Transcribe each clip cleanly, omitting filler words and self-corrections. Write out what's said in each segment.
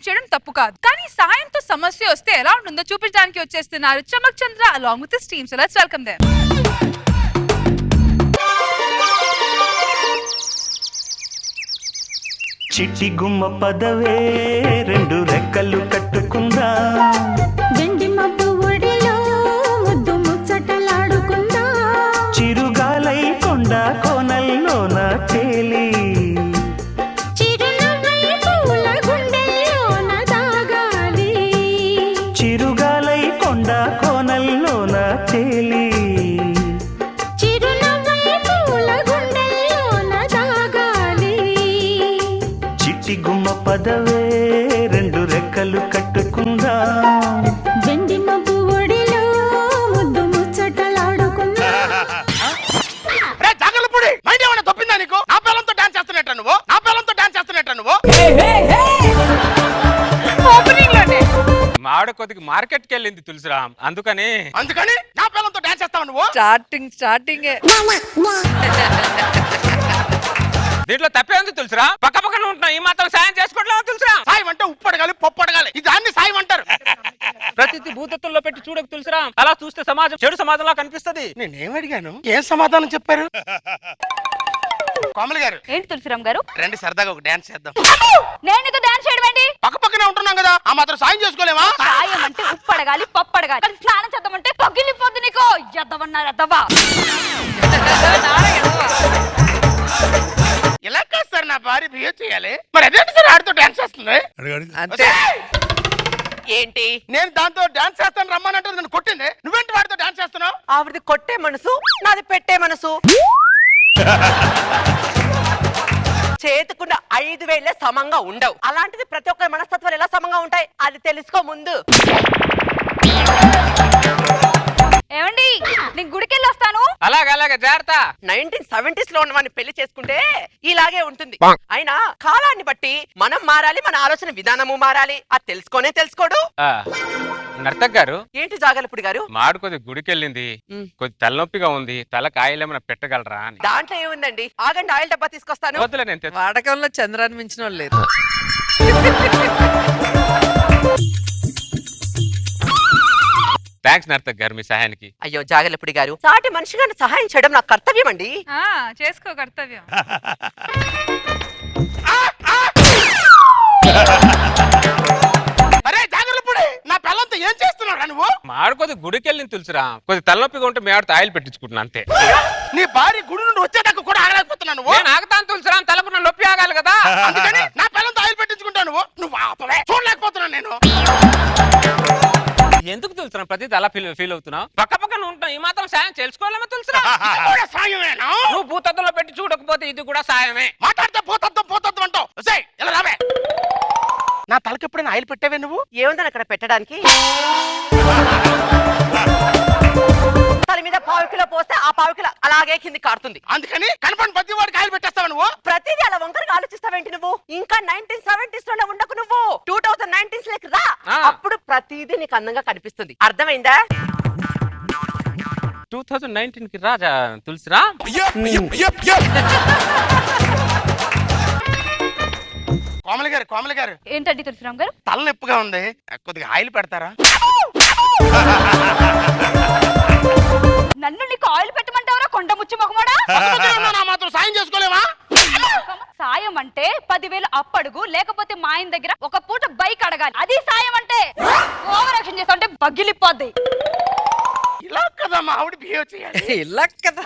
చేయడం తప్పు కాదు, కానీ సాయంతో సమస్య వస్తే ఎలా ఉంటుందో చూపించడానికి వచ్చేస్తున్నారు Chamak Chandra along with team. So let's welcome them. చిట్టి గుమ్మ పదవే రెండు రెక్కలు కట్టుకుందా, వెండి మబ్బు ఒడిలో ముద్దు ముచ్చటలాడుకుందా, చిరుగాలై కొండ కోనల్లోన తేలి, చిరునవ్వై పూల గుండెల్లోన దాగాలి, చిరుగాలై కొండ కోనల్లోన తేలి, చిరునవ్వై పూల గుండెల్లోన దాగాలి, చిట్టి గుమ్మ పదవే రెండు రెక్కలు కట్టుకుందా, వెండి మబ్బు ఒడిలో ముద్దు ముచ్చటలాడుకుందా. తప్పిందా నీకు? నా పిల్లలతో డాన్స్ చేస్తున్నట్ట నువ్వు, నా పిల్లలతో డాన్స్ చేస్తున్నట్ట నువ్వు. మావిడ కొద్దిగా మార్కెట్ కి వెళ్ళింది తులసిరామ్, అందుకని నా పిల్లలతో డాన్స్ చేస్తావు నువ్వు. స్టార్టింగ్ దీంట్లో తప్పే ఉంది తులసిరా, పక్క పక్కన ఉంటున్నావు, ఈ మాత్రం సాయం చేసుకోవట్లేదు తులసిరా. సాయం అంటే ఉప్పు అడగాలి, పప్పు అడగాలి, ఇది అన్ని సాయం అంటారు. ప్రతిదీ భూతత్వంలో పెట్టి చూడకు తులసిరా, అలా చూస్తే సమాజం చెడు సమాజంలా కనిపిస్తది. నేనేం అడిగాను, ఏం సమాధానం చెప్పారు? కోమలి గారు ఏంటి తులసిరామ్ గారు, రండి సరదాగా ఒక డాన్స్ చేద్దాం. నేను నీతో డాన్స్ చేయడం ఏంటి? పక్క పక్కనే ఉంటున్నాం కదా, ఆ మాత్రం సాయం చేసుకోలేమా? సాయం అంటే ఉప్పు అడగాలి, పప్పు అడగాలి, కానీ స్నానం చేద్దామంటే పగిలిపోద్ది నీకు. ఎద్దవన్నారు ఎద్దవా. ఇలా కాదు సార్, నా భార్య బిహేవ్ చేయాలి. మరి అదేంటి సార్ ఆడితో డాన్స్ చేస్తుంది? అంతే. ఏంటి నేను దాంతో డాన్స్ చేస్తాను రమ్మనంటే నన్ను కొట్టింది, నువ్వేంటి వాడితో డాన్స్ చేస్తున్నావు? ఆవిడది కొట్టే మనసు, నాది పెట్టే మనసు. చేతుకున్న 5 వేలే సమంగా ఉండవు, అలాంటిది ప్రతి ఒక్కరి మనస్తత్వాలు ఎలా సమంగా ఉంటాయి అది తెలుసుకో ముందు. ఏమండి, నేను గుడికెళ్ళి వస్తాను. అలాగే జాగ్రత్త. 1970s లో ఉన్నవాడిని పెళ్లి చేసుకుంటే ఇలాగే ఉంటుంది. అయినా కాలాన్ని బట్టి మనం మారాలి, మన ఆలోచన విధానము మారాలి, అది తెలుసుకోడు. నర్తక్ గారు, ఏంటి జాగలపుడి గారు? మాడు కొద్ది గుడికి వెళ్ళింది, కొద్ది తలనొప్పిగా ఉంది, తల కాయలేమన్నా పెట్టగలరా అని. దాంట్లో ఏముందండి, ఆగండి ఆయిల్ డబ్బా తీసుకొస్తాను. వద్దులే, నేను వాడకంలో చంద్రాన్ని మించిన వాళ్ళు లేరు. థ్యాంక్స్ నర్తక్ గారు మీ సహాయానికి. అయ్యో జాగలపుడి గారు, సాటి మనిషిగా సహాయం చేయడం నాకు కర్తవ్యం అండి. చేసుకో కర్తవ్యం. అరే జాగ్రత్తపడి, నా పిల్లలతో ఏం చేస్తున్నావు నువ్వు? మాడు కొద్ది గుడికి వెళ్ళింది తులసిరా, కొద్ది తలనొప్పిగా ఉంటే మీ ఆవిడతో ఆయిల్ పెట్టించుకుంటున్నా అంతే. నీ భార్య గుడి నుండి వచ్చేదాకా కూడా ఆగలేకపోతున్నావు నువ్వు. నేను ఆగుతాను తులసిరా, తలపున నొప్పి ఆగాలి కదా. అందుకని నా పిల్లలతో ఆయిల్ పెట్టించుకుంటావు నువ్వు ఆపవే. చూడలేకపోతున్నాను నేను. ఎందుకు తులసిరా ప్రతిదీ అలా ఫీల్ అవుతున్నావు? పక్క పక్కన ఉంటాం, ఈ మాత్రం సాయం చేసుకోవాలమ్మా తులసిరా. సాయమేనా? నువ్వు భూతత్వంలో పెట్టి చూడకపోతే ఇది కూడా సాయమే. మాట్లాడితే పోతత్వం అంటావు. ఇలా రావే. నా తలకి ఎప్పుడైనా ఆయిల్ పెట్టావే నువ్వు? ఏముందని అక్కడ పెట్టడానికి? తల మీద 1/4 కిలో పోస్తే ఆ 1/4 కిలో అలాగే కింది కారుతుంది. అందుకని కనపడి ప్రతి వాడికి ఆయిల్ పెట్టేస్తావు నువ్వు. ప్రతిదీ అలా వంకరగా ఆలోచిస్తావేంటి నువ్వు? ఇంకా 1970s లోనే ఉండకు నువ్వు, 2019s లోకి రా. అప్పుడు ప్రతిదీ నీకు అందంగా కనిపిస్తుంది. అర్థమైందా? 2019 కి రాజా తులసిరా. కోమలి గారు ఏంటండి తులసిరామ్ గారు? తలనొప్పిగా ఉంది, కొద్దిగా ఆయిల్ పెడతారా? నన్ను నీకు ఆయిల్ పెట్టమంటావరా కొండ ముచ్చి మొగమోడా? మాత్రం సాయం చేసుకోలేవా? సాయం అంటే 10,000 అప్పడుగు, లేకపోతే మా ఆయన దగ్గర ఒక పూట బైక్ అడగాలి, అది సాయం అంటే. ఓవర్ యాక్షన్ చేస్తా ఉంటే పగిలిపోద్ది. ఇలా కదా మా ఆవిడ బిహేవ్ చేయాలి. ఇలా కదా.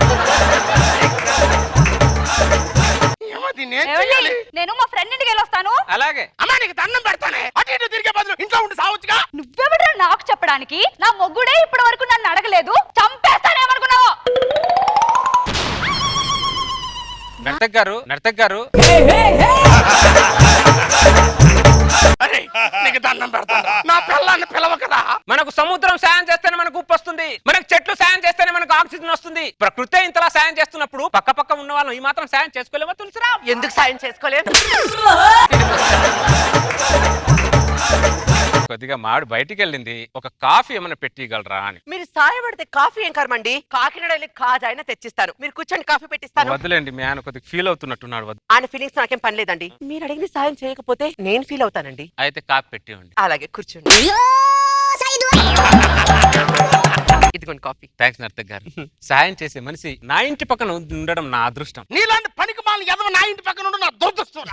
నేను మా ఫ్రెండ్ ఇంటికి వెళ్ళొస్తాను. అలాగే. అమ్మా నీకు దండం పెడతానే, అటు ఇటు తిరిగే బదులు ఇంట్లో ఉండి సావచ్చుగా. నువ్వెవడరా నాకు చెప్పడానికి? నా మొగ్గుడే ఇప్పటి వరకు నన్ను అడగలేదు, చంపేస్తానేమనుకున్నావు? నర్తక్ గారు నీకు దండం పెడతాను, నా పిల్లాన్ని పిలవ కదా. మనకు సముద్రం సాయం చేస్తేనే మనకు ఉప్పు వస్తుంది, మనకు చెట్లు సాయం చేస్తేనే మనకు ఆక్సిజన్ వస్తుంది. ప్రకృతి ఇంతలా సాయం చేస్తున్నప్పుడు పక్క పక్క ఉన్న వాళ్ళం ఈ మాత్రం సాయం చేసుకోలేమా తులసిరా? ఎందుకు సాయం చేసుకోలేదు? కొద్దిగా మాడు బయటికి వెళ్ళింది, ఒక కాఫీ ఏమైనా పెట్టిగలరా అని. మీరు సాయపడితే కాఫీ ఏం కర్మండి, కాకినాడ వెళ్ళి కాజా అయినా తెచ్చిస్తాను. మీరు కూర్చొని కాఫీ పెట్టిస్తాను. వద్దులేండి, మీ ఆయన కొద్దిగా ఫీల్ అవుతున్నట్టున్నాడు. వద్దు. ఆయన ఫీలింగ్స్ నాకేం పని లేదండి. మీరు అడిగిన సాయం చేయకపోతే నేను ఫీల్ అవుతానండి. అయితే కాఫీ పెట్టివ్వండి. అలాగే కూర్చోండి. ఇదిగోండి కాఫీ. థ్యాంక్స్ నర్తక్ గారు. సాయం చేసే మనిషి నా ఇంటి పక్కన ఉండడం నా అదృష్టం. నీలాంటి పనికి మాలిన ఎదవ నా ఇంటి పక్కన ఉండు, నా దురదృష్టం.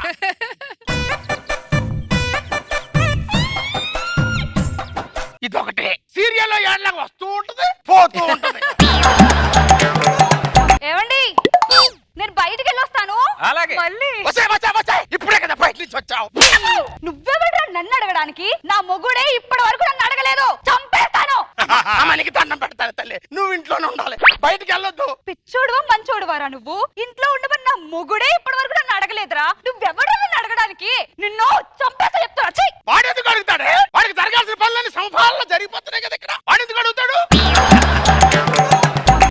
ఇదొకటే సీరియల్లో ఏడలాగా వస్తూ ఉంటది, పోతూ ఉంటది. ఏమండి నేను బయటికి వెళ్ళొస్తాను. అలాగే. మళ్ళీ ఇప్పుడే కదా బయట నుంచి వచ్చావు. నువ్వెవడ్రా నన్ను అడగడానికి? నా మొగుడే ఇప్పటి వరకు నన్ను అడగలేదు. చంపేస్తాను. అమ్మనికి దండం పెడతాను తల్లి, నువ్వు ఇంట్లోనే ఉండాలి, బయటికి వెళ్ళొద్దు. పిచ్చోడువా మంచోడువారా నువ్వు? ఇంట్లో ఉండమని నా మొగుడే ఇప్పటి వరకు నన్ను అడగలేదురా. నువ్వెవడ్రా నన్ను అడగడానికి? నిన్ను చంపేస్తా చెప్తున్నా. ఛీ! వాడు ఎందుకు అడుగుతాడే? వాడికి జరగాల్సిన పనులన్నీ సమపాలన జరిగిపోతున్నాయి కదా ఇక్కడ. వాడు ఎందుకు అడుగుతాడు?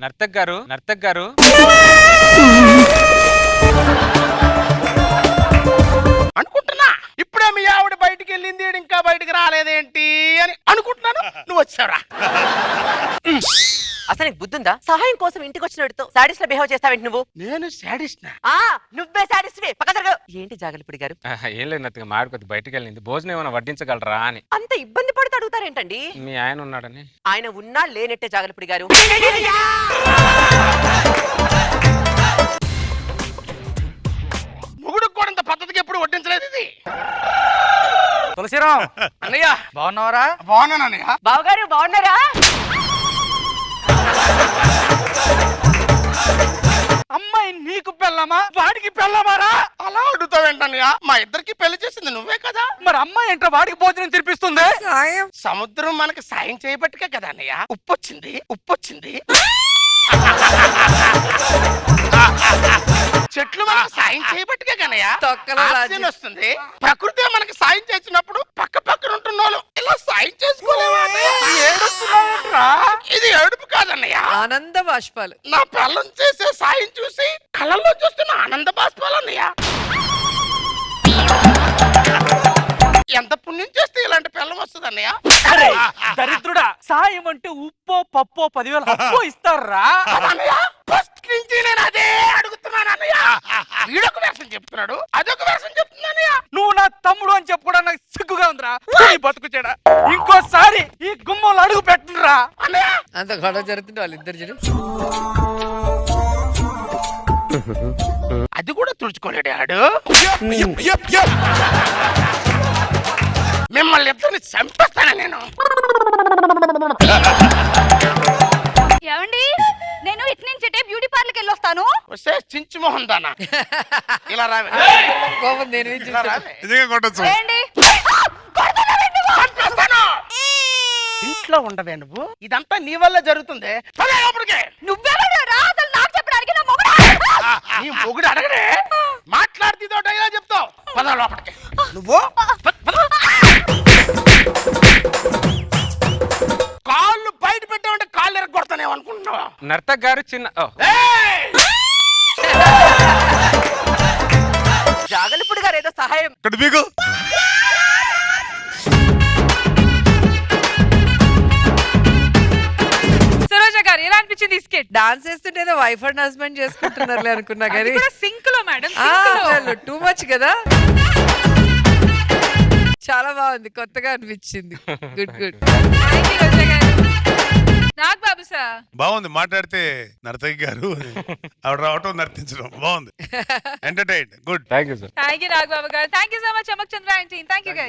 నర్తక్ గారు, నర్తక్ గారు, అనుకుంటున్నా ఇప్పుడే మీ ఆవిడ బయటికి వెళ్ళింది, ఇంకా బయటికి రాలేదేంటి అని అనుకుంటున్నాను. నువ్వు వచ్చావురా. అసలు నీకు బుద్ధుందా? సహాయం కోసం ఇంటికి వచ్చినట్టు సాడిస్ట్ లో బిహేవ్ చేస్తావేంటి నువ్వు? నేను సాడిస్ట్ నా? నువ్వే సాడిస్ట్. పక్క జరగ. ఏంటి జాగలిపుడి గారు? ఏం లేదు నర్తక్, మాడు కొద్ది బయటికి వెళ్ళింది, భోజనం ఏమైనా వడ్డించగలరా అని. అంత ఇబ్బంది పడుతూ అడుగుతారేంటండి? మీ ఆయన ఉన్నాడని. ఆయన ఉన్నా లేనట్టే జాగలిపుడి గారు. మొగుడుకు కూడా ఇంత పద్ధతికి ఎప్పుడు వడ్డించలేదు ఇది. తులసిరాం అన్నయ్య బాగున్నావరా? బాగున్నానన్నయ్య. బావగారు బాగున్నారా? అమ్మాయి నీకు పెళ్ళమా వాడికి పెళ్ళమారా? అలా అడుగుతావేంటన్నయ్య? మా ఇద్దరికి పెళ్లి చేసింది నువ్వే కదా. మరి అమ్మాయి ఏంట్రా వాడికి భోజనం తినిపిస్తుంది? సాయం సముద్రం మనకి సాయం చేయబట్టుకే కదా అన్నయ్య ఉప్పొచ్చింది. చెట్లు మనకు సాయం చేయబట్టుకే కన్నయ్య తొక్కలో ఆక్సిజన్ వస్తుంది. ప్రకృతి మనకి సాయం చేసినప్పుడు పక్క పక్కన ఉంటున్న వాళ్ళు ఇలా సాయం చేసుకోలేవా? ఏడుస్తున్నావేంట్రా? ఇది ఏడుపు కాదన్నయ్య, ఆనంద బాష్పాలు. నా పిల్లం చేసే సాయం చూసి కళ్ళల్లో చూస్తున్న ఆనంద బాష్పాలన్నయ్య. ఎంత పుణ్యం చేస్తే ఇలాంటి పిల్లం వస్తుంది అన్నయ్య? అరే దరిద్రుడా, సాయం అంటే ఉప్పో పప్పో 10,000 అప్పో ఇస్తారా? అన్నయ్య ఫస్ట్ నుంచి నేను అదే అడుగుతున్నాను అన్నయ్య. వీడొక వేషం చెప్తున్నాడు, అదొక వేషం చెప్తున్నానయ్య. నువ్వు నా తమ్ముడు అని చెప్పుకోవడం నాకు సిగ్గుగా ఉందిరా. నీ బతుకుచేడా, ఇంకోసారి ఈ గుమ్మంలో అడుగు పెట్టురా అన్నయ్య. అంత గొడవ జరుగుతుంటే వాళ్ళిద్దరు చూడు. అది కూడా తుడుచుకోలేడు ఆడు. మిమ్మల్ని ఇద్దరిని చంపేస్తాను నేను. ఏమండి నేను ఇటు నుంచి బ్యూటీ పార్లర్కి వెళ్ళొస్తాను. వస్తే చించు మొహం దానా ఇలా రావే. కోపం దేని మీద ఇలా చూస్తాడు? రావే. ఏంటి? చంపేస్తాను. ఇంట్లో ఉండవే నువ్వు? ఇదంతా నీ వల్ల జరుగుతుంది. పదే లోపలికి. నువ్వెవడురా అసలు నాకు చెప్పడానికి? నా మొగుడా? నీ మొగుడు అడగడే మాట్లాడుతుందో డైలా చెప్తావు. పద లోపలికి నువ్వు. కాళ్ళు బయట పెట్టామంటే కాళ్ళు ఎరగొడతానేమో అనుకుంటున్నావా? నర్తక్ గారు చిన్న జాగలిపుడి గారు ఏదో సహాయం. సరోజ గారు ఎలా అనిపించింది ఈ స్కెచ్? డాన్స్ చేస్తుంటే ఏదో వైఫ్ అండ్ హస్బెండ్ చేసుకుంటున్నారులే అనుకున్నా అది కానీ కూడా సింక్ లో మేడం. టూ మచ్ కదా. చాలా బాగుంది, కొత్తగా అనిపించింది. Good good. రోజా గారు. నాగ్ బాబు సార్ బాగుంది, మాట్లాడితే నర్తకి గారు ఆవిడ రావటం నర్తించడం బాగుంది. Entertain good. Thank you sir. Thank you Nag Babu garu. Thank you so much Chamak Chandra aunty. Thank you guys.